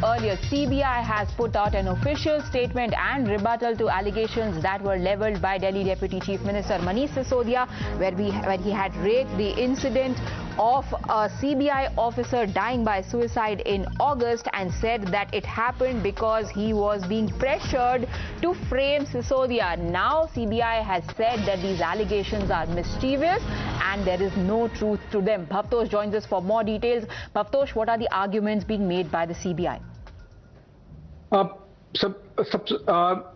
earlier, CBI has put out an official statement and rebuttal to allegations that were leveled by Delhi Deputy Chief Minister Manish Sisodia, where he had raised the incident of a CBI officer dying by suicide in August and said that it happened because he was being pressured to frame Sisodia. Now CBI has said that these allegations are mischievous and there is no truth to them. Bhavtosh joins us for more details. Bhavtosh, what are the arguments being made by the CBI?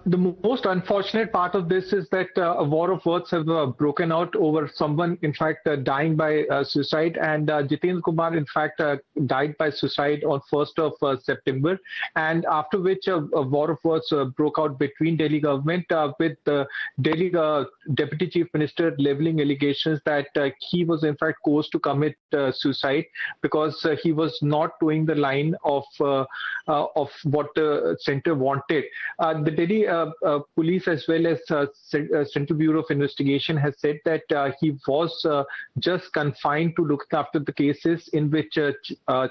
The most unfortunate part of this is that a war of words have broken out over someone, in fact, dying by suicide. And Jitendra Kumar, in fact, died by suicide on 1st of September. And after which a war of words broke out between Delhi government with Delhi Deputy Chief Minister leveling allegations that he was, in fact, caused to commit suicide because he was not doing the line of what the center wanted. The Delhi police as well as Central Bureau of Investigation has said that he was just confined to looking after the cases in which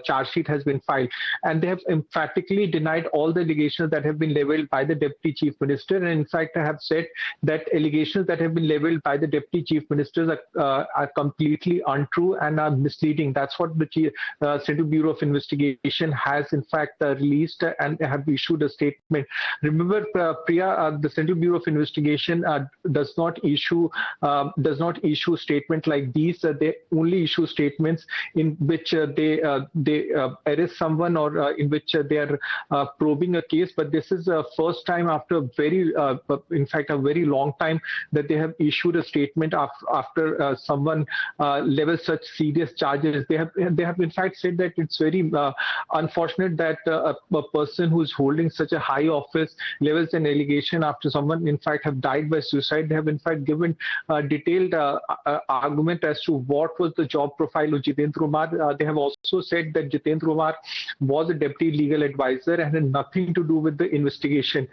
charge sheet has been filed. And they have emphatically denied all the allegations that have been leveled by the Deputy Chief Minister. And in fact, I have said that allegations that have been leveled by the Deputy Chief Ministers are completely untrue and are misleading. That's what the Central Bureau of Investigation has in fact released and have issued a statement. Remember, Priya, the Central Bureau of Investigation does not issue statements like these. They only issue statements in which they arrest someone or in which they are probing a case. But this is the first time after a very long time that they have issued a statement after someone levels such serious charges. They have in fact said that it's very unfortunate that a person who is holding such a high office levels an allegation after someone in fact have died by suicide. They have in fact given a detailed argument as to what was the job profile of Jitendra Kumar. They have also said that Jitendra Kumar was a deputy legal advisor and had nothing to do with the investigation.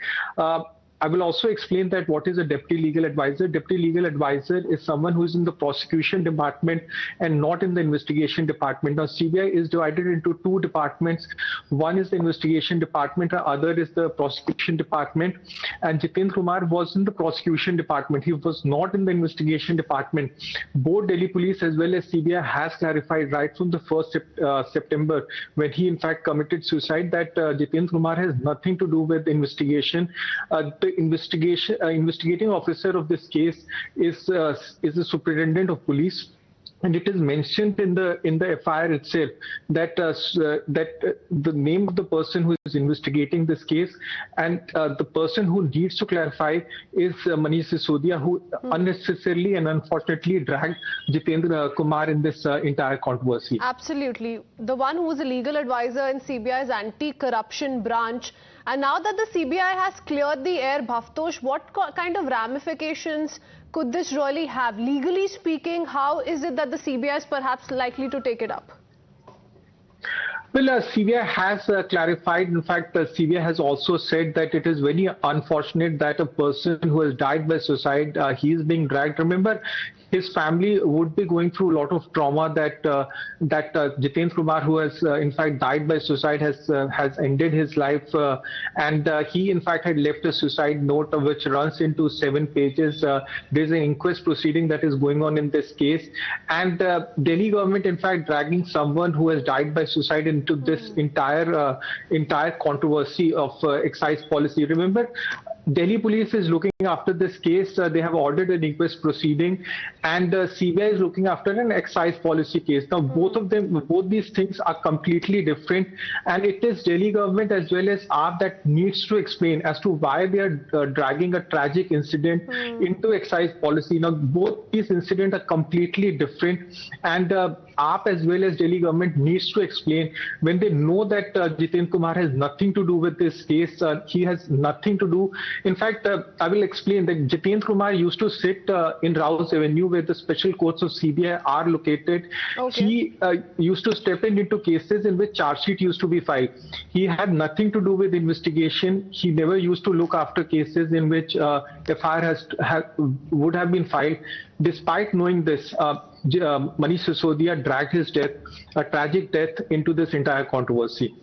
I will also explain that what is a deputy legal advisor. Deputy legal advisor is someone who is in the prosecution department and not in the investigation department. Now, CBI is divided into two departments. One is the investigation department, the other is the prosecution department. And Jitendra Kumar was in the prosecution department. He was not in the investigation department. Both Delhi Police as well as CBI has clarified right from the 1st September when he in fact committed suicide that Jitendra Kumar has nothing to do with the investigation. The investigating officer of this case is the superintendent of police, and it is mentioned in the FIR itself that the name of the person who is investigating this case and the person who needs to clarify is Manish Sisodia, who unnecessarily and unfortunately dragged Jitendra Kumar in this entire controversy. Absolutely. The one who was a legal advisor in CBI's anti-corruption branch. And now that the CBI has cleared the air, Bhavtosh, what kind of ramifications could this really have? Legally speaking, how is it that the CBI is perhaps likely to take it up? Well, CBI has clarified. In fact, CBI has also said that it is very unfortunate that a person who has died by suicide, he is being dragged. Remember, his family would be going through a lot of trauma that Jitendra Kumar, who has in fact died by suicide, has ended his life, and he in fact had left a suicide note which runs into 7 pages. There's an inquest proceeding that is going on in this case, and Delhi government in fact dragging someone who has died by suicide into this entire controversy of excise policy. Remember, Delhi police is looking after this case. They have ordered an inquest proceeding, and CBI is looking after an excise policy case. Now, both these things are completely different, and it is Delhi government as well as AAP that needs to explain as to why they are dragging a tragic incident into excise policy. Now, both these incidents are completely different, and AAP as well as Delhi government needs to explain when they know that Jitendra Kumar has nothing to do with this case. He has nothing to do. In fact, I will explain that Jitendra Kumar used to sit in Rouse Avenue where the special courts of CBI are located. Okay. He used to step into cases in which charge sheet used to be filed. He had nothing to do with investigation. He never used to look after cases in which FIR would have been filed. Despite knowing this, Manish Sisodia dragged his death, a tragic death, into this entire controversy.